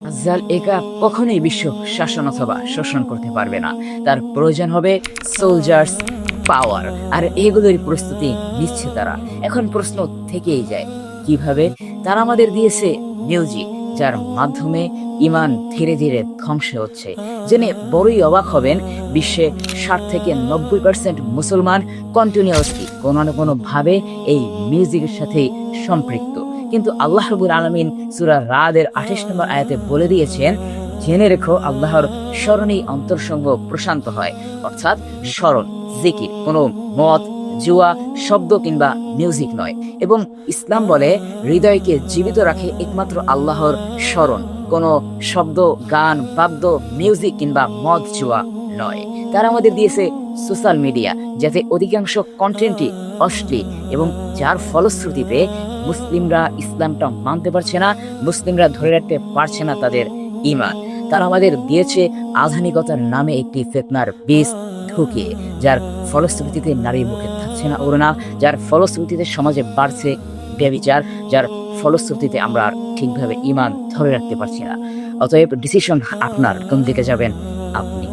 দাজ্জাল একা কখনোই বিশ্ব শাসন অথবা শোষণ করতে পারবে না। তার প্রয়োজন হবে সোলজার্স, পাওয়ার, আর এগুলোর প্রস্তুতি নিচ্ছে তারা। এখন প্রশ্ন থেকেই যায়, কিভাবে? তারা আমাদের দিয়েছে মিউজিক, যার মাধ্যমে ইমান ধীরে ধীরে ধ্বংস হচ্ছে। জেনে বড়ই অবাক হবেন, বিশ্বে 60 থেকে 90% মুসলমান কন্টিনিউয়াসলি কোনো না কোনো ভাবে এই মিউজিকের সাথে সম্পৃক্ত। কিন্তু আল্লাহ রাব্বুল আলামিন সূরা রাদের 28 নম্বর আয়াতে বলে দিয়েছেন, জেনে রেখো আল্লাহর স্মরণেই অন্তরসঙ্গ প্রশান্ত হয়। অর্থাৎ স্মরণ, জিকির, কোনো মদ, জুয়া, শব্দ কিংবা মিউজিক নয়। এবং ইসলাম বলে হৃদয়কে জীবিত রাখে একমাত্র আল্লাহর স্মরণ, কোনো শব্দ, গান, বাদ্য, মিউজিক কিংবা মদ, জুয়া নয়। তারা আমাদের দিয়েছে সোশ্যাল মিডিয়া, যাতে অধিকাংশ কন্টেন্টই অশ্লীল, এবং যার ফলশ্রুতিতে মুসলিমরা ইসলামটা মানতে পারছে না, মুসলিমরা ধরে রাখতে পারছে না তাদের ঈমান। তারা আমাদের দিয়েছে আধুনিকতার নামে একটি ফিতনার বীজ ঢুকিয়ে, যার ফলশ্রুতিতে নারীর মুখে থাকছে না ওড়না, যার ফলশ্রুতিতে সমাজে বাড়ছে ব্যভিচার, যার ফলশ্রুতিতে আমরা আর ঠিকভাবে ঈমান ধরে রাখতে পারছি না। অতএব ডিসিশন আপনার, কোন দিকে যাবেন আপনি।